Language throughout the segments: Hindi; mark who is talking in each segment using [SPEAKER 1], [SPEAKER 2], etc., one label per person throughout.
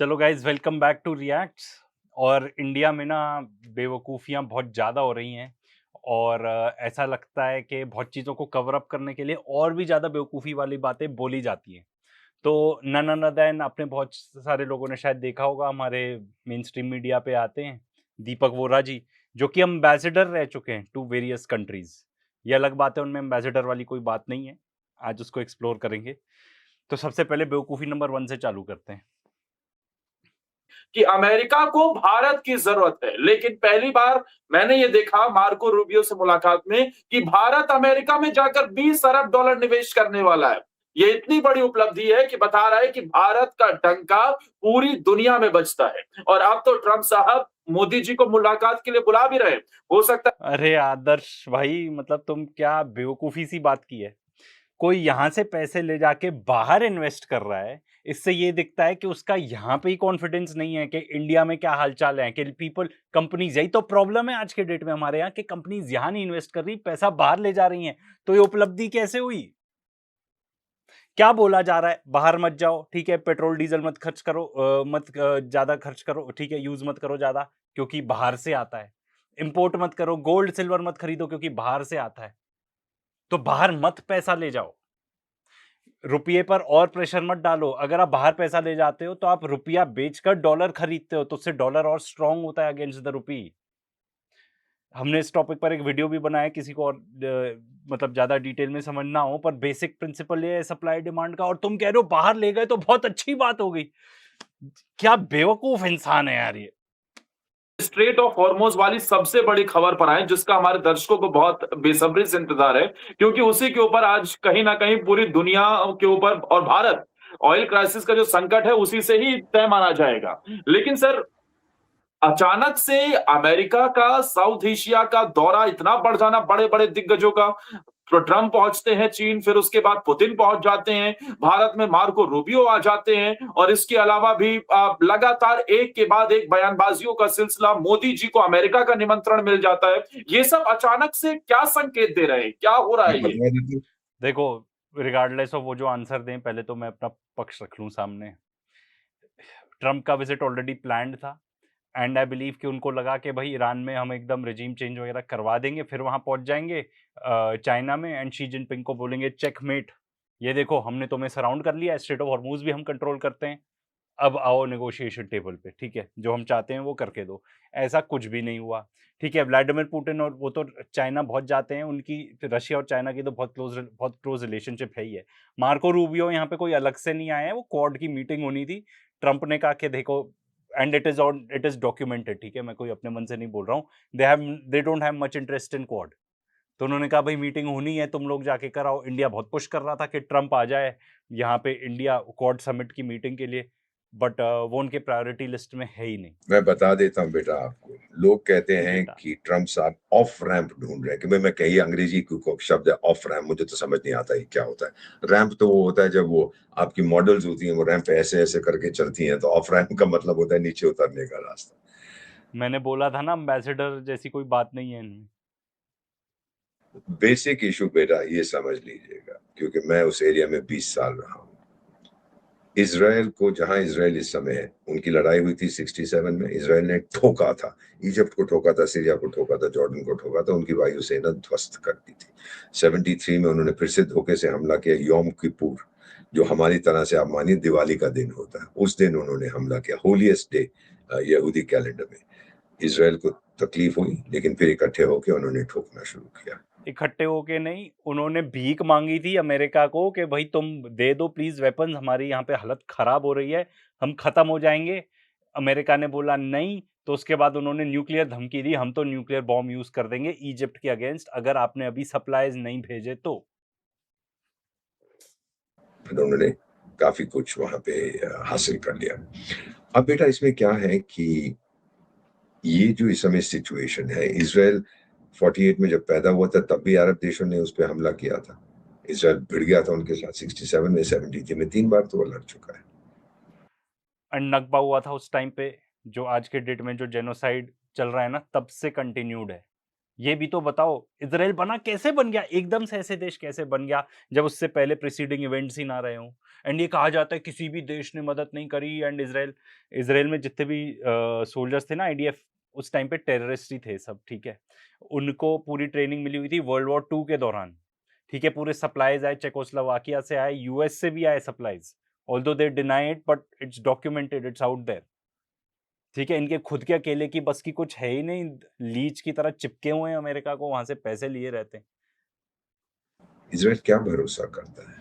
[SPEAKER 1] चलो guys welcome back to reacts. और इंडिया में ना बेवकूफ़ियाँ बहुत ज़्यादा हो रही हैं और ऐसा लगता है कि बहुत चीज़ों को कवर अप करने के लिए और भी ज़्यादा बेवकूफ़ी वाली बातें बोली जाती हैं। तो नन अदर देन आपने बहुत सारे लोगों ने शायद देखा होगा, हमारे मेन स्ट्रीम मीडिया पे आते हैं दीपक वोरा जी, जो कि एम्बेसडर रह चुके हैं टू वेरियस कंट्रीज़। ये अलग बात है, उनमें एम्बेसडर वाली कोई बात नहीं है। आज उसको एक्सप्लोर करेंगे। तो सबसे पहले बेवकूफ़ी नंबर 1 से चालू करते हैं।
[SPEAKER 2] कि अमेरिका को भारत की जरूरत है, लेकिन पहली बार मैंने ये देखा मार्को रूबियो से मुलाकात में कि भारत अमेरिका में जाकर 20 अरब डॉलर निवेश करने वाला है। ये इतनी बड़ी उपलब्धि है कि बता रहा है कि भारत का डंका पूरी दुनिया में बजता है। और अब तो ट्रंप साहब मोदी जी को मुलाकात के लिए बुला भी रहे। हो सकता
[SPEAKER 1] अरे आदर्श भाई, मतलब तुम क्या बेवकूफ़ी सी बात की है। कोई यहाँ से पैसे ले जाके बाहर इन्वेस्ट कर रहा है, इससे ये दिखता है कि उसका यहाँ पे ही कॉन्फिडेंस नहीं है कि इंडिया में क्या हालचाल है, कि पीपल कंपनीज, यही तो प्रॉब्लम है आज के डेट में हमारे यहाँ, कि कंपनीज यहाँ नहीं इन्वेस्ट कर रही, पैसा बाहर ले जा रही हैं। तो ये उपलब्धि कैसे हुई? क्या बोला जा रहा है? बाहर मत जाओ, ठीक है, पेट्रोल डीजल मत खर्च करो, मत ज्यादा खर्च करो, ठीक है, यूज मत करो ज्यादा क्योंकि बाहर से आता है। इंपोर्ट मत करो, गोल्ड सिल्वर मत खरीदो क्योंकि बाहर से आता है। तो बाहर मत पैसा ले जाओ, रुपये पर और प्रेशर मत डालो। अगर आप बाहर पैसा ले जाते हो तो आप रुपया बेचकर डॉलर खरीदते हो, तो उससे डॉलर और स्ट्रांग होता है अगेंस्ट द रुपी। हमने इस टॉपिक पर एक वीडियो भी बनाया, किसी को और मतलब ज्यादा डिटेल में समझना हो, पर बेसिक प्रिंसिपल ये है सप्लाई डिमांड का। और तुम कह रहे हो बाहर ले गए तो बहुत अच्छी बात हो गई। क्या बेवकूफ इंसान है यार ये।
[SPEAKER 2] स्ट्रेट ऑफ हॉर्मोज वाली सबसे बड़ी खबर पर आए, जिसका हमारे दर्शकों को बहुत बेसब्री से इंतजार है, क्योंकि उसी के ऊपर आज कहीं ना कहीं पूरी दुनिया के ऊपर और भारत ऑयल क्राइसिस का जो संकट है उसी से ही तय माना जाएगा। लेकिन सर, अचानक से अमेरिका का साउथ एशिया का दौरा इतना बढ़ जाना, बड़े बड़े दिग्गजों का। तो ट्रंप पहुंचते हैं चीन, फिर उसके बाद पुतिन पहुंच जाते हैं भारत में, मार्को रूबियो आ जाते हैं, और इसके अलावा भी लगातार एक के बाद एक बयानबाजियों का सिलसिला। मोदी जी को अमेरिका का निमंत्रण मिल जाता है। ये सब अचानक से क्या संकेत दे रहे हैं, क्या हो रहा
[SPEAKER 3] मैं
[SPEAKER 2] है ये?
[SPEAKER 3] बता देता हूँ।
[SPEAKER 1] देखो, रिगार्डलेस ऑफ वो जो आंसर दें, पहले तो मैं अपना पक्ष रख लूं सामने। ट्रंप का विजिट ऑलरेडी प्लान्ड था एंड आई बिलीव कि उनको लगा कि भाई ईरान में हम एकदम रिजीम चेंज वगैरह करवा देंगे, फिर वहां पहुंच जाएंगे चाइना में, एंड शी जिनपिंग को बोलेंगे चेकमेट, ये देखो हमने तुम्हें सराउंड कर लिया, स्ट्रेट ऑफ हॉर्मूज भी हम कंट्रोल करते हैं, अब आओ नेगोशिएशन टेबल पे, ठीक है, जो हम चाहते हैं वो करके दो। ऐसा कुछ भी नहीं हुआ। ठीक है, व्लादिमीर पुतिन और वो तो चाइना बहुत जाते हैं, उनकी रशिया और चाइना की तो बहुत क्लोज रिलेशनशिप है ही है। मार्को रूबियो यहाँ पे कोई अलग से नहीं आया है, वो क्वाड की मीटिंग होनी थी। ट्रंप ने कहा कि देखो, एंड इट इज डॉक्यूमेंटेड, ठीक है, मैं कोई अपने मन से नहीं बोल रहा हूँ, they don't have much interest in quad. तो उन्होंने कहा भाई मीटिंग होनी है, तुम लोग जाके कराओ। इंडिया बहुत पुश कर रहा था कि ट्रंप आ जाए यहाँ पे इंडिया क्वाड समिट की मीटिंग के लिए, बट वो उनके प्रायोरिटी लिस्ट में है ही नहीं।
[SPEAKER 3] मैं बता देता हूँ बेटा आपको, लोग कहते हैं
[SPEAKER 1] बेटा,
[SPEAKER 3] कि ट्रम्प साहब ऑफ रैंप ढूंढ रहे हैं। कि मैं कही अंग्रेजी को शब्द है ऑफ रैंप, मुझे तो समझ नहीं आता ये क्या होता है। रैंप तो वो होता है जब वो आपकी मॉडल्स होती हैं, वो रैंप पे ऐसे ऐसे करके चलती हैं, तो ऑफ रैंप का मतलब होता है नीचे उतरने का रास्ता।
[SPEAKER 1] मैंने बोला था ना, एम्बेसडर जैसी कोई बात नहीं है इनमें।
[SPEAKER 3] बेसिक इशू बेटा ये समझ लीजिएगा, क्योंकि मैं उस एरिया में 20 साल रहा हूँ। इसराइल को, जहां इसराइल इस समय है, उनकी लड़ाई हुई थी 67 में, इसराइल ने ठोका था, इजिप्ट को ठोका था, सीरिया को ठोका था, जॉर्डन को ठोका था, उनकी वायुसेना ध्वस्त कर दी थी। 73 में उन्होंने फिर से धोखे से हमला किया। योम किपुर, जो हमारी तरह से आप मानिए दिवाली का दिन होता है, उस दिन उन्होंने हमला किया, होलीएस्ट डे यहूदी कैलेंडर में। इसराइल को तकलीफ हुई, लेकिन फिर इकट्ठे होकर उन्होंने ठोकना शुरू किया।
[SPEAKER 1] इकट्ठे होके नहीं, उन्होंने भीख मांगी थी अमेरिका को कि भाई तुम दे दो प्लीज वेपन्स, हमारी यहाँ पे हालत खराब हो रही है, हम खत्म हो जाएंगे। अमेरिका ने बोला नहीं, तो उसके बाद उन्होंने न्यूक्लियर धमकी दी, हम तो न्यूक्लियर बॉम्ब यूज कर देंगे इजिप्ट के अगेंस्ट अगर आपने अभी सप्लाईज नहीं भेजे तो।
[SPEAKER 3] फिर उन्होंने काफी कुछ वहां पे हासिल कर लिया। अब बेटा इसमें क्या है कि ये जो इस समय सिचुएशन है, इसराइल 48 में जब पैदा हुआ था तब भी अरब देशों ने उस पर हमला किया था। इसराइल भिड़ गया था उनके साथ 67 में, 73 में, 3 बार तो वो लड़ चुका है।
[SPEAKER 1] एंड नकबा हुआ था उस टाइम पे, जो आज के डेट में जो जेनोसाइड चल रहा है ना, तब से कंटिन्यूड है। ये भी तो बताओ, इसराइल बना कैसे बन गया? एकदम से ऐसे देश कैसे बन गया जब उससे पहले प्रीसीडिंग इवेंट्स ही ना रहे हों? एंड ये कहा जाता है किसी भी देश ने मदद नहीं करी एंड इसराइल में जितने भी सोल्जर्स थे ना आईडीएफ, उस टाइम पे टेररिस्ट ही थे सब, ठीक है? उनको पूरी ट्रेनिंग मिली हुई थी वर्ल्ड वॉर 2 के दौरान, ठीक है? पूरे सप्लाइज़ आए, चेकोस्लोवाकिया से आए, यूएस से भी आए supplies, although they deny it but it's documented, it's out there. ठीक है, इनके खुद के अकेले की बस की कुछ है ही नहीं, लीच की तरह चिपके हुए हैं अमेरिका को, वहां से पैसे लिए रहते हैं।
[SPEAKER 3] इजराइल क्या भरोसा करता है?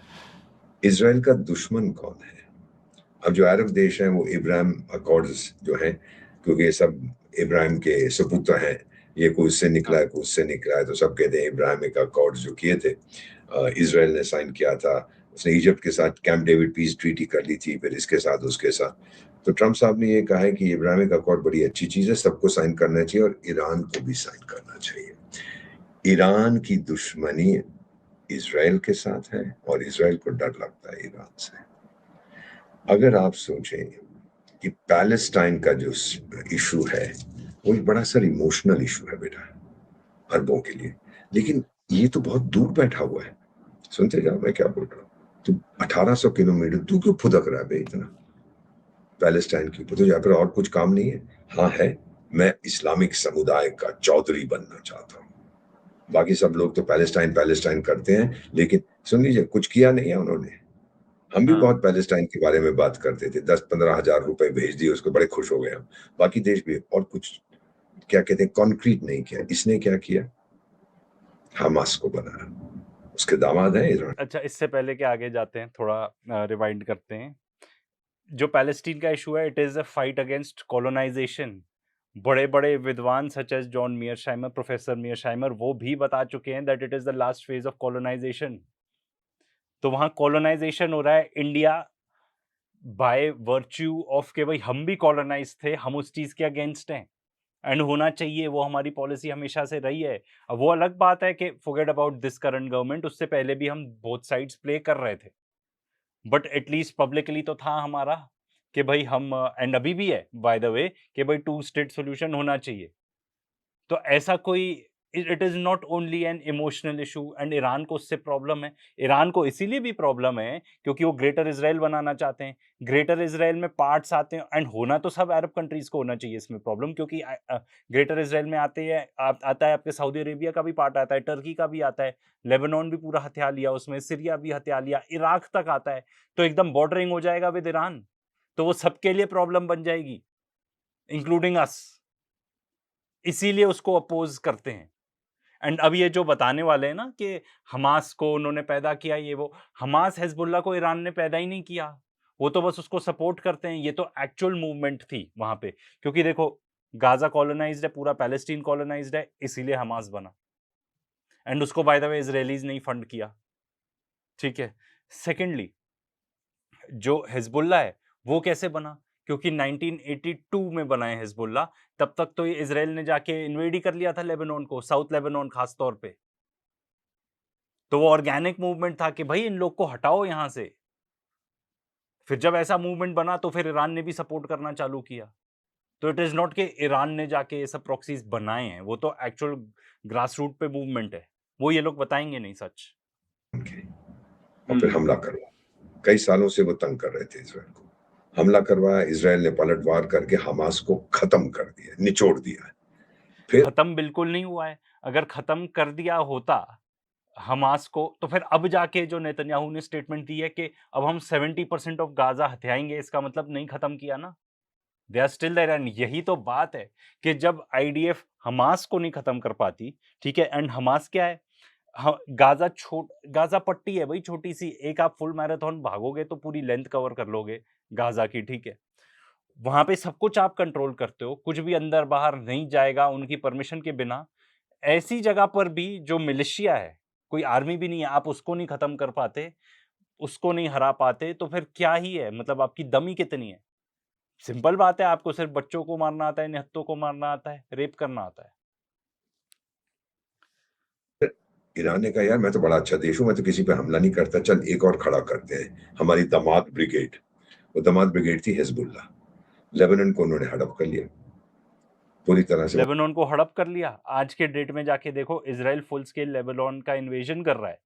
[SPEAKER 3] इजराइल का दुश्मन कौन है? अब जो अरब देश हैं वो इब्राहिम अकॉर्ड्स जो हैं, क्योंकि ये सब इब्राहिम के सपुत्र हैं, ये कोई उससे निकला है कोई उससे निकला है, तो सब कहते हैं इब्राहिमिक अकॉर्ड्स जो किए थे इजराइल ने साइन किया था। उसने इजिप्ट के साथ कैंप डेविड पीस ट्रीटी कर ली थी, फिर इसके साथ उसके साथ। तो ट्रम्प साहब ने ये कहा है कि इब्राहिमिक अकॉर्ड बड़ी अच्छी चीज है, सबको साइन करना चाहिए और ईरान को भी साइन करना चाहिए। ईरान की दुश्मनी इजराइल के साथ है और इजराइल को डर लगता है ईरान से। अगर आप सोचें कि पैलेस्टाइन का जो इशू है वो एक बड़ा सर इमोशनल इशू है बेटा अरबों के लिए, लेकिन ये तो बहुत दूर बैठा हुआ है। सुनते जाओ मैं क्या बोल रहा हूँ। तो 1800 किलोमीटर तू क्यों फुदक रहा है बे इतना पैलेस्टाइन के ऊपर? तो यहाँ पर और कुछ काम नहीं है? हाँ है, मैं इस्लामिक समुदाय का चौधरी बनना चाहता हूँ। बाकी सब लोग तो पैलेस्टाइन पैलेस्टाइन करते हैं, लेकिन सुन लीजिए कुछ किया नहीं है उन्होंने। हम भी
[SPEAKER 1] हाँ।
[SPEAKER 3] बहुत पैलेस्टाइन के बारे में बात करते थे, 10-15 हजार रुपए भेज दिए उसको, बड़े खुश हो गए हम। बाकी देश भी और कुछ क्या कहते हैं कॉन्क्रीट नहीं किया। इसने क्या किया? हमास को बनाया, उसके दामाद हैं ईरान।
[SPEAKER 1] अच्छा, इससे पहले कि आगे जाते हैं, थोड़ा रिवाइंड करते हैं। जो पैलेस्टीन का इशू है, it is a fight against colonisation. बड़े बड़े विद्वान such as John Mearsheimer, professor Mearsheimer, वो भी बता चुके हैं that it is the last phase of colonisation. तो वहां कॉलोनाइजेशन हो रहा है। इंडिया बाय वर्च्यू ऑफ के भाई हम भी कॉलोनाइज थे, हम उस चीज के अगेंस्ट हैं एंड होना चाहिए, वो हमारी पॉलिसी हमेशा से रही है। अब वो अलग बात है कि forget about this current government, उससे पहले भी हम बोथ साइड्स प्ले कर रहे थे, बट एटलीस्ट पब्लिकली तो था हमारा कि भाई हम, एंड अभी भी है बाय द वे, कि भाई 2 स्टेट सॉल्यूशन होना चाहिए। तो ऐसा कोई, it is not only an emotional issue. And Iran को उससे प्रॉब्लम है। ईरान को इसीलिए भी प्रॉब्लम है क्योंकि वो ग्रेटर इजराइल बनाना चाहते हैं। ग्रेटर इजराइल में पार्ट्स आते हैं, एंड होना तो सब अरब कंट्रीज को होना चाहिए इसमें प्रॉब्लम, क्योंकि ग्रेटर इजराइल में आता है आपके सऊदी अरेबिया का भी पार्ट आता है, टर्की का भी आता है, लेबनान भी पूरा हथिया लिया उसमें, सीरिया भी हथिया लिया, इराक तक आता है। तो एकदम बॉर्डरिंग हो जाएगा विद ईरान, तो वो सबके लिए प्रॉब्लम बन जाएगी, इंक्लूडिंग अस। इसीलिए उसको अपोज करते हैं। एंड अब ये जो बताने वाले हैं ना कि हमास को उन्होंने पैदा किया, ये वो, हमास हिजबुल्ला को ईरान ने पैदा ही नहीं किया, वो तो बस उसको सपोर्ट करते हैं। ये तो एक्चुअल मूवमेंट थी वहां पे, क्योंकि देखो गाजा कॉलोनाइज्ड है, पूरा पैलेस्टीन कॉलोनाइज्ड है, इसीलिए हमास बना। एंड उसको बाय द वे इजरायलीज ने फंड किया, ठीक है। सेकेंडली, जो हिजबुल्ला है वो कैसे बना? क्योंकि 1982 में बना है हिजबुल्ला। तब तक तो ये इजराइल ने जाके इन्वेड ही कर लिया था लेबनान को, साउथ लेबनान खास तौर पे। तो वो ऑर्गेनिक मूवमेंट था कि भाई इन लोग को हटाओ यहां से। फिर जब ऐसा मूवमेंट बना तो फिर ईरान ने भी सपोर्ट करना चालू किया। तो इट इज नॉट कि ईरान ने जाके ये सब प्रॉक्सीज बनाए हैं, वो तो एक्चुअल ग्रास रूट पे मूवमेंट है। वो ये लोग बताएंगे नहीं सच।
[SPEAKER 3] और फिर हमला करवा, कई सालों से वो तंग कर रहे थे इजराइल को, हमला करवाया, इजराइल ने पलटवार करके हमास को खत्म कर दिया, निचोड़ दिया। फिर
[SPEAKER 1] खत्म बिल्कुल नहीं हुआ है। अगर खत्म कर दिया होता हमास को, तो फिर अब जाके जो नेतन्याहू ने स्टेटमेंट दी है कि अब हम 70% ऑफ गाजा हथियाएंगे, इसका मतलब नहीं खत्म किया ना, they are still there. And यही तो बात है कि जब आईडीएफ हमास को नहीं खत्म कर पाती, ठीक है, एंड हमास क्या है, गाजा पट्टी है भाई छोटी सी, एक आप फुल मैराथन भागोगे तो पूरी लेंथ कवर कर लोगे गाजा की, ठीक है। वहां पे सब कुछ आप कंट्रोल करते हो, कुछ भी अंदर बाहर नहीं जाएगा उनकी परमिशन के बिना। ऐसी जगह पर भी जो मिलिशिया है, कोई आर्मी भी नहीं है, आप उसको नहीं खत्म कर पाते, उसको नहीं हरा पाते, तो फिर क्या ही है, मतलब आपकी दमी कितनी है? सिंपल बात है, आपको सिर्फ बच्चों को मारना आता है, निहत्तों को मारना आता है, रेप करना आता है।
[SPEAKER 3] ईरान ने कहा यार मैं तो बड़ा अच्छा देश हूं, मैं तो किसी पे हमला नहीं करता, चल एक और खड़ा करते हैं, हमारी दामाद ब्रिगेड। वो दामाद ब्रिगेड थी हिजबुल्लाह। लेबनान को उन्होंने हड़प कर लिया। पूरी तरह से।
[SPEAKER 1] लेबनान को हड़प कर लिया। आज के डेट में जाके देखो, इजराइल फुल स्केल लेबनान का इन्वेजन कर रहा है।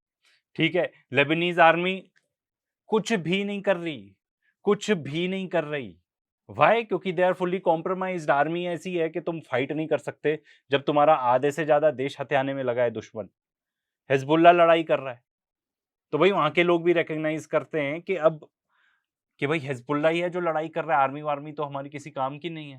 [SPEAKER 1] ठीक है, लेबनीज आर्मी कुछ भी नहीं कर रही, कुछ भी नहीं कर रही। वाई? क्योंकि they are fully compromised. Army ऐसी है कि तुम फाइट नहीं कर सकते जब तुम्हारा आधे से ज्यादा देश हथियाने में लगा है दुश्मन। हिजबुल्ला लड़ाई कर रहा है, तो भाई वहां के लोग भी रिकॉग्नाइज करते हैं कि अब कि भाई हिजबुल्ला ही है जो लड़ाई कर रहा है, आर्मी वार्मी तो हमारी किसी काम की नहीं है।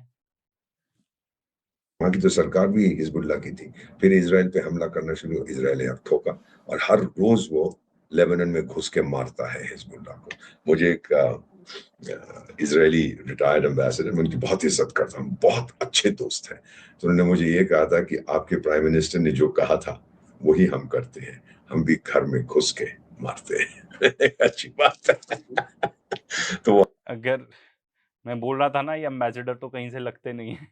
[SPEAKER 3] वहां की तो सरकार भी हिजबुल्ला की थी, फिर इसराइल पे हमला करना शुरू, इसराइल ने अब ठोका, और हर रोज वो लेबनान में घुस के मारता है हिजबुल्ला को। मुझे एक इजरायली रिटायर्ड एम्बेसडर, मैं उनकी बहुत इज्जत करता हूँ, बहुत अच्छे दोस्त हैं, तो उन्होंने मुझे ये कहा था कि आपके प्राइम मिनिस्टर ने जो कहा था वही हम करते हैं, हम भी घर में घुस के मारते हैं। अच्छी बात है। तो
[SPEAKER 1] अगर मैं बोल रहा था ना, ये एम्बेसडर तो कहीं से लगते नहीं है।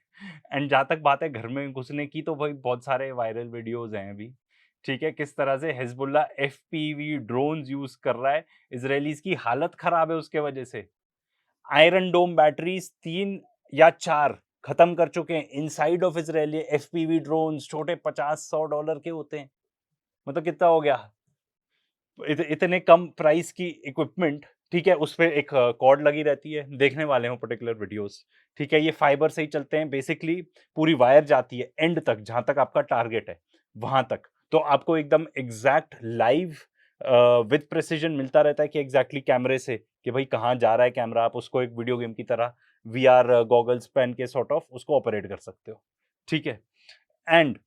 [SPEAKER 1] एंड जहाँ तक बात है घर में घुसने की, तो भाई बहुत सारे वायरल वीडियोस हैं अभी। ठीक है, किस तरह से हिजबुल्ला एफपीवी ड्रोन्स यूज कर रहा है, इजरायलीज की हालत खराब है उसके वजह से। आयरन डोम बैटरीज 3 या 4 खत्म कर चुके हैं inside of Israeli FPV drones. छोटे $50-100 के होते हैं, मतलब कितना हो गया? इतने कम प्राइस की इक्विपमेंट। ठीक है, उस पे एक कॉर्ड लगी रहती है, देखने वाले हो पर्टिकुलर वीडियोस। ठीक है, ये फाइबर से ही चलते हैं बेसिकली। पूरी वायर जाती है एंड तक, जहां तक आपका टारगेट है वहां तक। तो आपको एकदम एग्जैक्ट लाइव विद प्रिसीजन मिलता रहता है कि एग्जैक्टली कैमरे से कि भाई कहाँ जा रहा है कैमरा। आप उसको एक वीडियो गेम की तरह वीआर गॉगल्स पहन के सॉर्ट ऑफ उसको ऑपरेट कर सकते हो। ठीक है, एंड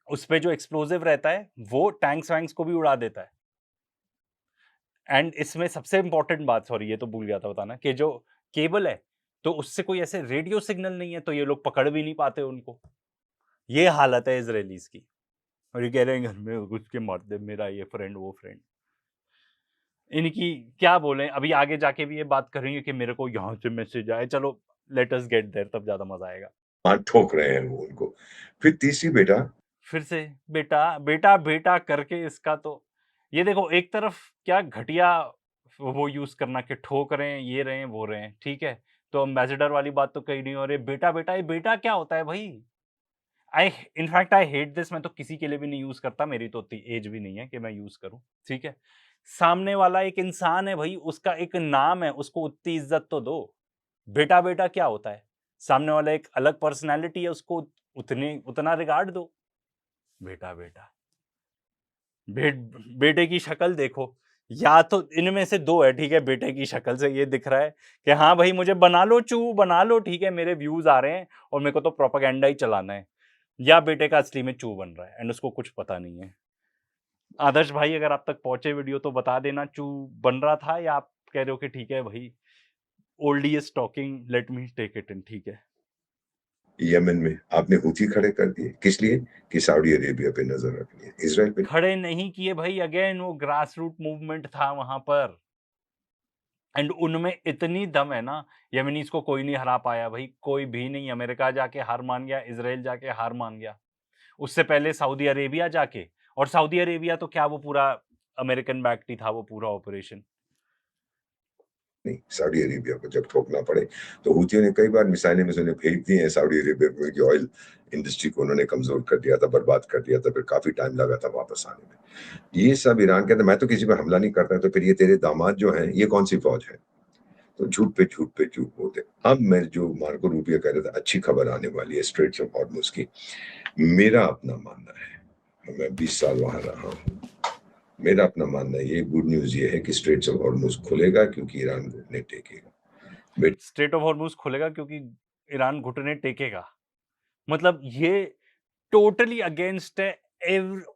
[SPEAKER 1] उस पे जो एक्सप्लोजिव रहता है वो टैंक्स वैंक्स को भी उड़ा देता है। एंड इसमें सबसे इंपॉर्टेंट बात, सॉरी ये तो भूल गया था बताना, कि जो केबल है तो उससे कोई ऐसे रेडियो सिग्नल नहीं है, तो ये लोग पकड़ भी नहीं पाते उनको। ये हालत है इजरायलीज की, और ये कह रहे हैं घर में घुस के मार दे मेरा ये फ्रेंड वो फ्रेंड। इनकी क्या बोले, अभी आगे जाके भी ये बात करेंगे कि मेरे को यहाँ से मैसेज आए। चलो लेट अस गेट देयर, तब ज्यादा मजा आएगा।
[SPEAKER 3] हाथ ठोक रहे हैं वो उनको। फिर तीसरी बेटा,
[SPEAKER 1] फिर से बेटा बेटा बेटा करके इसका तो ये देखो, एक तरफ क्या घटिया वो यूज करना कि ठोक रहे हैं, ये रहे हैं वो रहे हैं। ठीक है, तो एम्बेसडर वाली बात तो कहीं नहीं हो रही। बेटा बेटा, ये बेटा क्या होता है भाई? आई इनफैक्ट आई हेट दिस। मैं तो किसी के लिए भी नहीं यूज करता, मेरी तो उतनी एज भी नहीं है कि मैं यूज करूं। ठीक है, सामने वाला एक इंसान है भाई, उसका एक नाम है, उसको उतनी इज्जत तो दो। बेटा बेटा क्या होता है? सामने वाला एक अलग पर्सनैलिटी है, उसको उतना रिगार्ड दो। बेटा बेटा, बेटे की शक्ल देखो, या तो इनमें से दो है। ठीक है, बेटे की शक्ल से ये दिख रहा है कि हाँ भाई मुझे बना लो चू, बना लो, ठीक है मेरे व्यूज आ रहे हैं और मेरे को तो प्रोपागेंडा ही चलाना है। या बेटे का असली में चू बन रहा है एंड उसको कुछ पता नहीं है। आदर्श भाई, अगर आप तक पहुंचे वीडियो तो बता देना, चू बन रहा था या आप कह रहे हो कि ठीक है भाई, oldie is talking, let me take it in. ठीक है,
[SPEAKER 3] यमन में आपने हूथी खड़े कर दिए, किस लिए? कि सऊदी अरेबिया पे नजर रखनी है, इसराइल पे।
[SPEAKER 1] खड़े नहीं किए भाई, अगेन वो ग्रास रूट मूवमेंट था वहां पर। एंड उनमें इतनी दम है ना, यमनीज को कोई नहीं हरा पाया भाई, कोई भी नहीं। अमेरिका जाके हार मान गया, इसराइल जाके हार मान गया, उससे पहले सऊदी अरेबिया जाके। और सऊदी अरेबिया तो क्या, वो पूरा अमेरिकन बैक्ड ही था वो पूरा ऑपरेशन।
[SPEAKER 3] नहीं, सऊदी अरेबिया को जब ठोकना पड़े तो हूथियों ने कई बार मिसाइलें मिसाइलें भेज दी हैं सऊदी अरेबिया में, कि ऑयल इंडस्ट्री को उन्होंने कमजोर कर दिया था, बर्बाद कर दिया था, फिर काफी टाइम लगा था वापस आने में। ये सब ईरान कहता मैं तो किसी पर हमला नहीं करता, तो फिर ये तेरे दामाद जो हैं ये कौन सी फौज है? तो झूठ पे झूठ पे झूठ बोलते। अब मैं जो मार्को रूबियो कह रहा था, अच्छी खबर आने वाली है स्ट्रेट्स ऑफ हॉर्मुज की। मेरा अपना मानना है, मैं 20 साल वहां रहा हूँ, मेरा अपना मानना है, ये गुड न्यूज ये है कि स्ट्रेट्स ऑफ हॉर्मुज खुलेगा क्योंकि ईरान घुटने टेकेगा।
[SPEAKER 1] स्ट्रेट ऑफ हॉर्मुज खुलेगा क्योंकि ईरान घुटने टेकेगा, मतलब ये टोटली अगेंस्ट है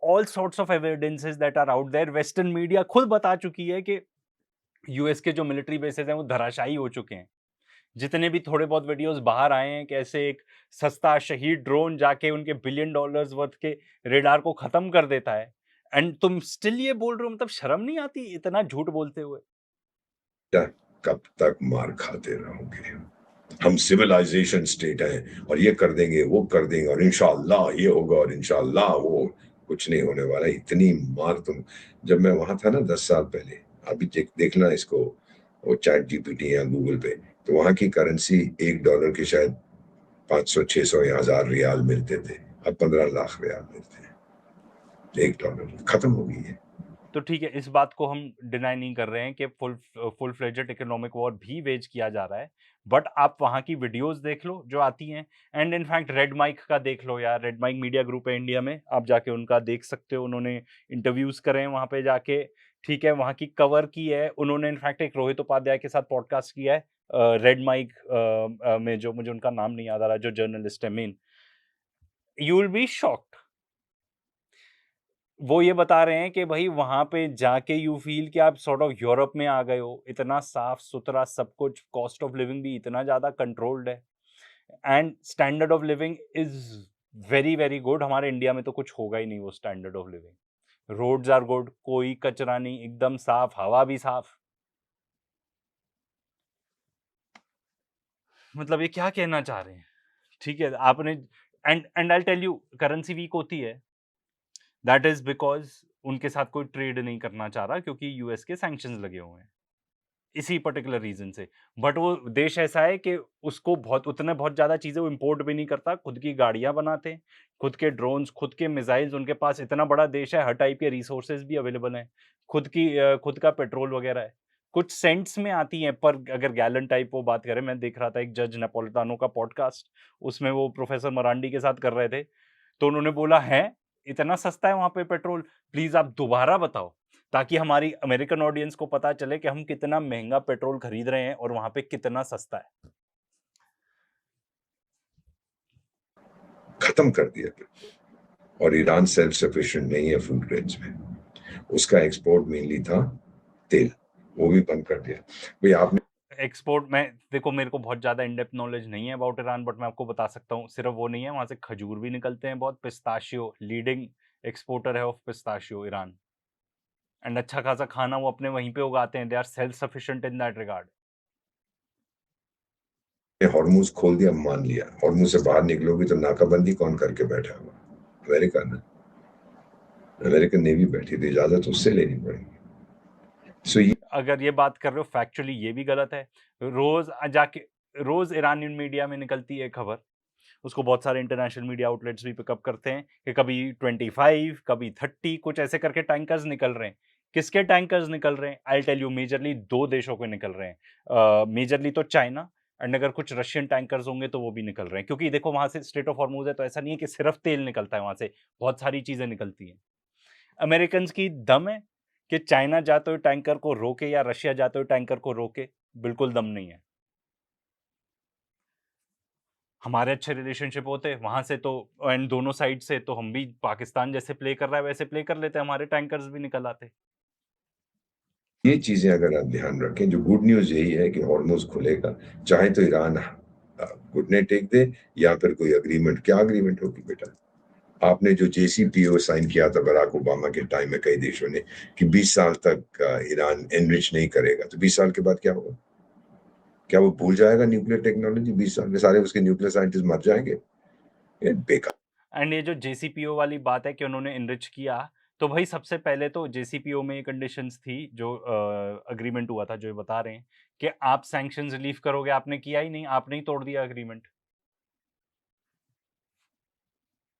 [SPEAKER 1] all sorts of evidences that are out there. Western media खुद बता चुकी है कि यूएस के जो मिलिट्री बेसेस हैं वो धराशायी हो चुके हैं। जितने भी थोड़े बहुत वीडियोस बाहर आए हैं, कैसे एक सस्ता शहीद ड्रोन जाके उनके $1 बिलियन वर्थ के रेडार को खत्म कर देता है, एंड तुम स्टिल ये बोल रहे हो, मतलब शर्म नहीं आती इतना झूठ बोलते हुए?
[SPEAKER 3] कब तक मार खाते रहोगे? हम सिविलाइजेशन स्टेट हैं और ये कर देंगे वो कर देंगे और इंशाअल्लाह ये होगा और इंशाअल्लाह वो, कुछ नहीं होने वाला। इतनी मार तुम, जब मैं वहां था ना 10 साल पहले, अभी देखना इसको, वो चैट जीपीटी या गूगल पे, तो वहां की करेंसी $1 की शायद 500 600 या 1000 रियाल मिलते थे, अब 15 लाख रियाल मिलते हैं, $1 खत्म हो गई है।
[SPEAKER 1] तो ठीक है, इस बात को हम डिनाई नहीं कर रहे हैं कि फुल फ्लेजेड इकोनॉमिक वॉर भी वेज किया जा रहा है, बट आप वहाँ की वीडियोस देख लो जो आती हैं, एंड इनफैक्ट रेड माइक का देख लो यार, रेड माइक मीडिया ग्रुप है इंडिया में, आप जाके उनका देख सकते हो, उन्होंने इंटरव्यूज करे हैं वहाँ पे जाके, ठीक है, वहाँ की कवर की है उन्होंने, इनफैक्ट एक रोहित उपाध्याय के साथ पॉडकास्ट किया है रेड माइक में, जो मुझे उनका नाम नहीं याद आ रहा, जो जर्नलिस्ट है main, you will be shocked. वो ये बता रहे हैं कि भाई वहां पे जाके यू फील कि आप सॉर्ट ऑफ यूरोप में आ गए हो, इतना साफ सुथरा सब कुछ, कॉस्ट ऑफ लिविंग भी इतना ज्यादा कंट्रोल्ड है, and standard of living is very very good. हमारे इंडिया में तो कुछ होगा ही नहीं वो standard of living. Roads are good, कोई कचरा नहीं, एकदम साफ, हवा भी साफ। मतलब ये क्या कहना चाह रहे हैं? ठीक है, आपने and I tell you, currency weak होती है, दैट इज बिकॉज उनके साथ कोई ट्रेड नहीं करना चाह रहा क्योंकि यूएस के सैंक्शंस लगे हुए हैं, इसी पर्टिकुलर रीजन से। बट वो देश ऐसा है कि उसको बहुत ज़्यादा चीज़ें वो इम्पोर्ट भी नहीं करता, खुद की गाड़ियाँ बनाते हैं, खुद के ड्रोन्स, खुद के मिसाइल्स, उनके पास इतना बड़ा देश है, हर टाइप के रिसोर्सेज भी अवेलेबल हैं, खुद का पेट्रोल वगैरह है, कुछ सेंट्स में आती हैं, पर अगर गैलन टाइप वो बात करें, मैं देख रहा था एक जज नेपोलिटानो का पॉडकास्ट, उसमें वो प्रोफेसर मरांडी के साथ कर रहे थे, तो उन्होंने बोला है इतना सस्ता है वहां पे पेट्रोल, प्लीज आप दोबारा बताओ, ताकि हमारी अमेरिकन ऑडियंस को पता चले कि हम कितना महंगा पेट्रोल खरीद रहे हैं और वहां पे कितना सस्ता है।
[SPEAKER 3] खत्म कर दिया पेट्रोल। और ईरान सेल्फ सफिशिएंट नहीं है फूड ग्रेन्स में, उसका एक्सपोर्ट मेनली था तेल, वो भी बंद कर दिया। भाई आपने
[SPEAKER 1] एक्सपोर्ट में देखो, मेरे को बहुत ज्यादा इन डेप्थ नॉलेज नहीं है अबाउट ईरान, बट मैं आपको बता सकता हूँ, सिर्फ वो नहीं है, वहां से खजूर भी निकलते हैं बहुत, पिस्ताशियो लीडिंग एक्सपोर्टर है ऑफ पिस्ताशियो ईरान, एंड अच्छा खासा खाना वो अपने वहीं पे उगाते हैं, they are self sufficient in that regard.
[SPEAKER 3] Hormuz खोल दिया, मान लिया, हॉर्मुज से बाहर निकलोगे तो नाकाबंदी कौन करके बैठा हुआ? अमेरिका ना, अमेरिकन नेवी बैठी थी, इजाजत उससे लेनी पड़ेगी। सो ये
[SPEAKER 1] अगर ये बात कर रहे हो फैक्चुअली, ये भी गलत है। रोज ईरानियन मीडिया में निकलती है खबर, उसको बहुत सारे इंटरनेशनल मीडिया आउटलेट्स भी पिकअप करते हैं कि कभी 25, कभी 30 कुछ ऐसे करके टैंकर्स निकल रहे हैं। किसके टैंकर्स निकल रहे हैं? आई टेल यू, मेजरली 2 देशों के निकल रहे हैं, मेजरली तो चाइना, एंड अगर कुछ रशियन टैंकर्स होंगे तो वो भी निकल रहे हैं, क्योंकि देखो वहां से स्ट्रेट ऑफ हॉर्मुज है, तो ऐसा नहीं है कि सिर्फ तेल निकलता है वहां से, बहुत सारी चीजें निकलती हैं। अमेरिकन की दम है कि चाइना जाते हुए टैंकर को रोके या रशिया जाते हुए टैंकर को रोके? बिल्कुल दम नहीं है। हमारे अच्छे रिलेशनशिप होते वहां से तो, एंड दोनों साइड से, तो हम भी पाकिस्तान जैसे प्ले कर रहा है वैसे प्ले कर लेते, हमारे टैंकर्स भी निकल आते।
[SPEAKER 3] ये चीजें अगर आप ध्यान रखें, जो गुड न्यूज यही है कि हॉर्मुज खुलेगा, चाहे तो ईरान घुटने टेक दे या फिर कोई अग्रीमेंट। क्या अग्रीमेंट होगी बेटा? आपने जो JCPOA साइन किया था बराक ओबामा के टाइम में कई देशों ने कि 20 साल तक ईरान एनरिच नहीं करेगा, तो 20 साल के बाद क्या होगा? क्या वो भूल जाएगा न्यूक्लियर टेक्नोलॉजी? 20 साल में सारे उसके न्यूक्लियर साइंटिस्ट मर जाएंगे? ये बेकार।
[SPEAKER 1] एंड ये जो JCPO वाली बात है कि उन्होंने इनरिच किया, तो भाई सबसे पहले तो JCPO में ये कंडीशंस थी, जो अग्रीमेंट हुआ था, जो ये बता रहे हैं कि आप सैंक्शंस रिलीफ करोगे, आपने किया ही नहीं, आपने ही तोड़ दिया अग्रीमेंट।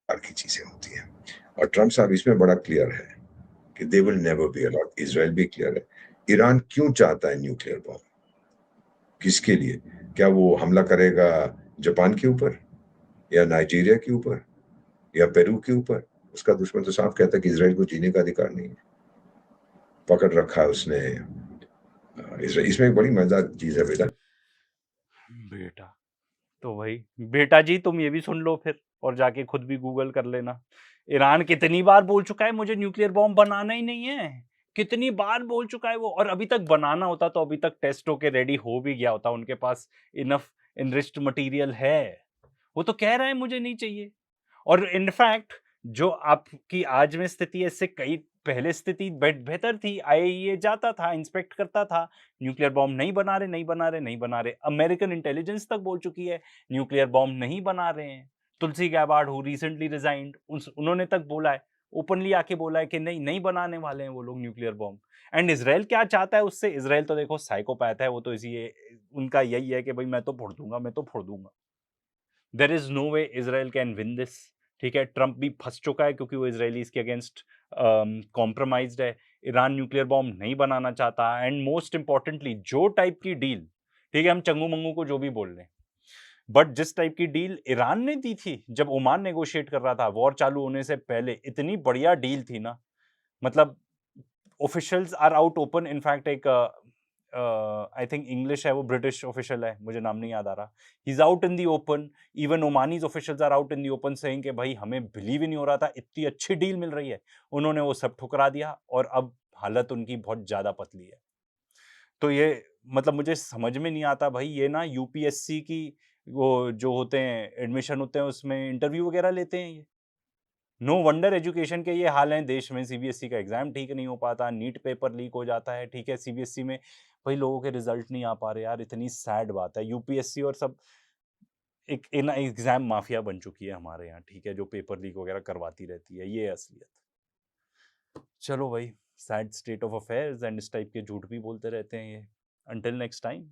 [SPEAKER 3] की चीजें होती हैं, और ट्रम्प साहब इसमें बड़ा क्लियर है कि they will never be allowed. Israel भी क्लियर है। ईरान क्यों चाहता है न्यूक्लियर बॉम्ब? किसके लिए? क्या वो हमला करेगा जापान के ऊपर या नाइजीरिया के ऊपर या पेरू के ऊपर? उसका दुश्मन तो साफ कहता है कि इजराइल को जीने का अधिकार नहीं है, पकड़ रखा है उसने इसराइल। इसमें एक बड़ी मजेदार चीज है
[SPEAKER 1] बेटा, तो भाई बेटा जी, तुम ये भी सुन लो फिर, और जाके खुद भी गूगल कर लेना। ईरान कितनी बार बोल चुका है मुझे न्यूक्लियर बॉम्ब बनाना ही नहीं है, कितनी बार बोल चुका है वो, और अभी तक बनाना होता तो अभी तक टेस्ट होके रेडी हो भी गया होता, उनके पास इनफ इनरिच्ड मटेरियल है। वो तो कह रहा है मुझे नहीं चाहिए। और इनफैक्ट जो आपकी आज में स्थिति है, इससे कई पहले स्थिति बेहतर थी। IAEA जाता था, इंस्पेक्ट करता था, न्यूक्लियर बॉम्ब नहीं बना रहे, नहीं बना रहे, नहीं बना रहे। अमेरिकन इंटेलिजेंस तक बोल चुकी है न्यूक्लियर बॉम्ब नहीं बना रहे हैं। तुलसी गैबार्ड हु रिसेंटली रिजाइंड, उन्होंने तक बोला है, ओपनली आके बोला है कि नहीं नहीं बनाने वाले हैं वो लोग न्यूक्लियर बॉम्ब। एंड इसराइल क्या चाहता है उससे? इसराइल तो देखो साइकोपैथ है, वो तो इसी उनका यही है कि भाई मैं तो फोड़ दूंगा, मैं तो फोड़ दूंगा। There is no way Israel can win this. ठीक है, ट्रम्प भी फंस चुका है क्योंकि वो इजरायलीज के अगेंस्ट कॉम्प्रोमाइज्ड है। ईरान न्यूक्लियर बॉम्ब नहीं बनाना चाहता, एंड मोस्ट इंपॉर्टेंटली जो टाइप की डील, ठीक है हम चंगू मंगू को जो भी बोल रहे हैं, बट जिस टाइप की डील ईरान ने दी थी जब ओमान नेगोशिएट कर रहा था वॉर चालू होने से पहले, इतनी बढ़िया डील थी ना। मतलब officials are out open, in fact एक आई थिंक इंग्लिश है, वो ब्रिटिश ऑफिशियल है, मुझे नाम नहीं याद आ रहा, he is out in the open, even Omanis officials are out in the open saying कि भाई हमें बिलीव ही नहीं हो रहा था, इतनी अच्छी डील मिल रही है। उन्होंने वो सब ठुकरा दिया और अब हालत उनकी बहुत ज्यादा पतली है। तो ये मतलब मुझे समझ में नहीं आता भाई, ये ना यूपीएससी की वो जो होते हैं एडमिशन होते हैं उसमें इंटरव्यू वगैरह लेते हैं ये। नो वंडर एजुकेशन के ये हाल हैं देश में। सीबीएसई का एग्जाम ठीक नहीं हो पाता, नीट पेपर लीक हो जाता है, ठीक है सीबीएसई में भाई लोगों के रिजल्ट नहीं आ पा रहे यार, इतनी सैड बात है। यूपीएससी और सब एक एग्जाम माफिया बन चुकी है हमारे यहाँ, ठीक है, जो पेपर लीक वगैरह करवाती रहती है, ये असलियत। चलो भाई, sad state of affairs, and इस टाइप के झूठ भी बोलते रहते हैं ये। Until next time.